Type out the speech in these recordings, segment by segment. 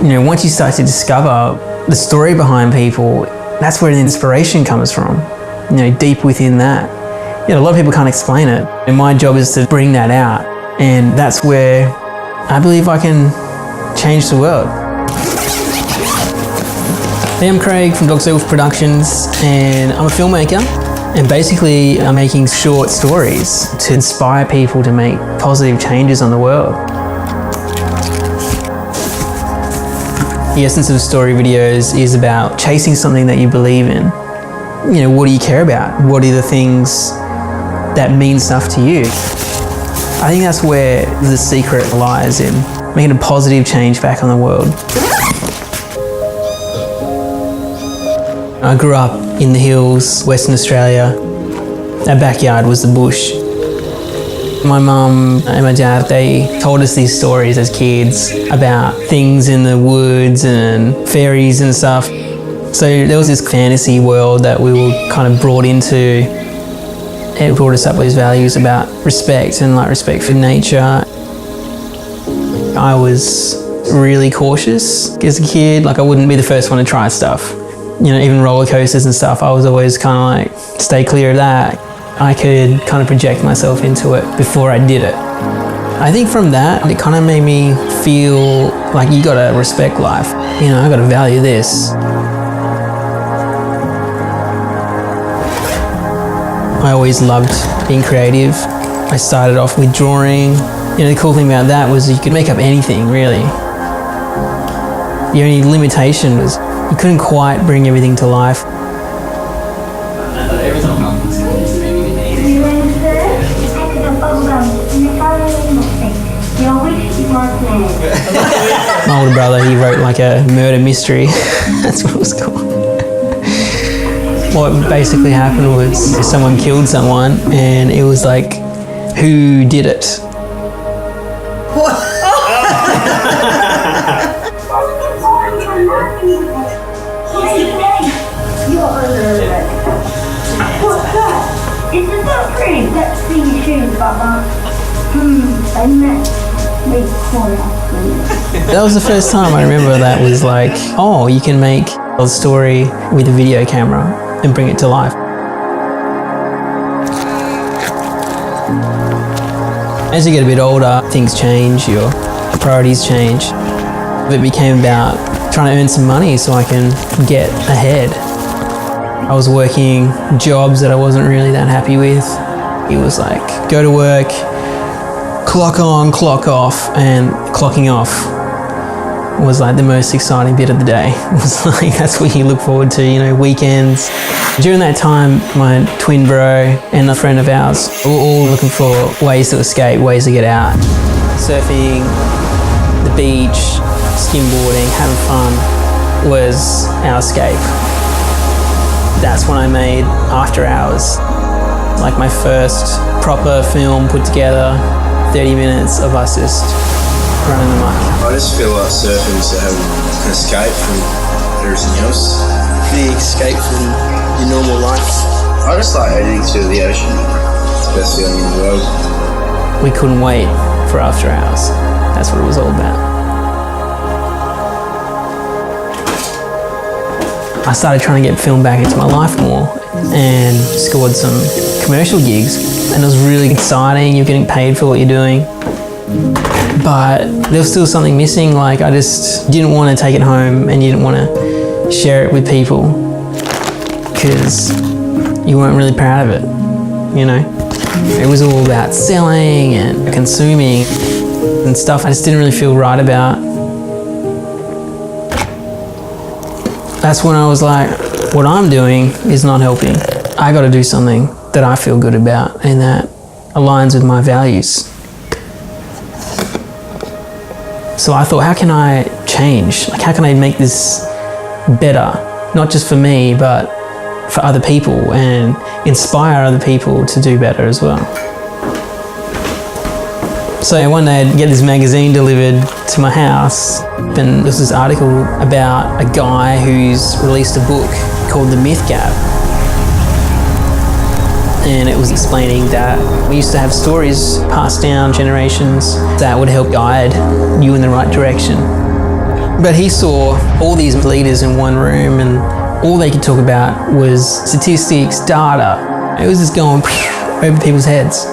once you start to discover the story behind people, that's where the inspiration comes from, deep within that. A lot of people can't explain it, and my job is to bring that out, and that's where I believe I can change the world. Hey, I'm Craig from Go Woof Productions, and I'm a filmmaker, and basically I'm making short stories to inspire people to make positive changes on the world. The essence of story videos is about chasing something that you believe in. What do you care about? What are the things that mean stuff to you? I think that's where the secret lies, in making a positive change back on the world. I grew up in the hills, Western Australia. Our backyard was the bush. My mum and my dad, they told us these stories as kids about things in the woods and fairies and stuff. So there was this fantasy world that we were kind of brought into. It brought us up with these values about respect and respect for nature. I was really cautious as a kid. I wouldn't be the first one to try stuff. Even roller coasters and stuff, I was always kind of stay clear of that. I could kind of project myself into it before I did it. I think from that, it kind of made me feel like you gotta respect life. I gotta value this. I always loved being creative. I started off with drawing. The cool thing about that was you could make up anything, really. The only limitation was you couldn't quite bring everything to life. My older brother, he wrote a murder mystery. That's what it was called. What basically happened was someone killed someone, and it was who did it? What? What's that? It's a duck ring. Let's see your shoes about that. They met me quite. That was the first time I remember that was oh, you can make a story with a video camera and bring it to life. As you get a bit older, things change, your priorities change. It became about trying to earn some money so I can get ahead. I was working jobs that I wasn't really that happy with. It was go to work, clock on, clock off, and clocking off was the most exciting bit of the day. It was that's what you look forward to, weekends. During that time, my twin bro and a friend of ours were all looking for ways to escape, ways to get out. Surfing, the beach, skimboarding, having fun was our escape. That's when I made After Hours, my first proper film put together, 30 minutes of us just running amok. I just feel like surfing is an escape from everything else. The escape from your normal life. I just like heading to the ocean. It's the best feeling in the world. We couldn't wait for After Hours. That's what it was all about. I started trying to get film back into my life more and scored some commercial gigs, and it was really exciting. You're getting paid for what you're doing, but there was still something missing. I just didn't want to take it home, and you didn't want to share it with people because you weren't really proud of it, It was all about selling and consuming and stuff I just didn't really feel right about. That's when I was what I'm doing is not helping. I got to do something that I feel good about and that aligns with my values. So I thought, how can I change? How can I make this better? Not just for me, but for other people, and inspire other people to do better as well. So one day I'd get this magazine delivered to my house, and there's this article about a guy who's released a book called The Myth Gap. And it was explaining that we used to have stories passed down generations that would help guide you in the right direction. But he saw all these leaders in one room and all they could talk about was statistics, data. It was just going over people's heads.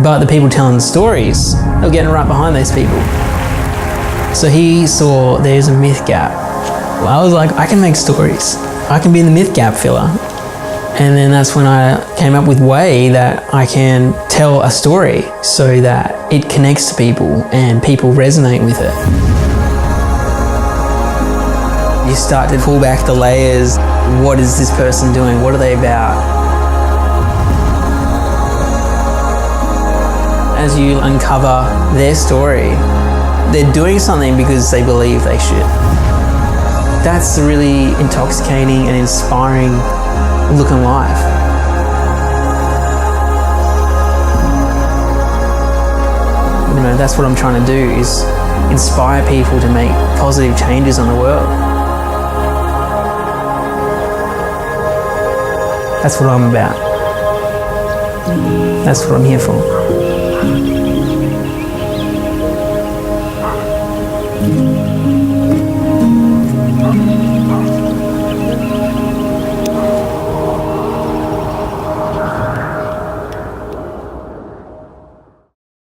But the people telling the stories, they were getting right behind those people. So he saw there's a myth gap. Well, I was like, I can make stories. I can be the myth gap filler. And then that's when I came up with a way that I can tell a story so that it connects to people and people resonate with it. You start to pull back the layers. What is this person doing? What are they about? As you uncover their story, they're doing something because they believe they should. That's a really intoxicating and inspiring look in life. You know, that's what I'm trying to do, is inspire people to make positive changes in the world. That's what I'm about. That's what I'm here for.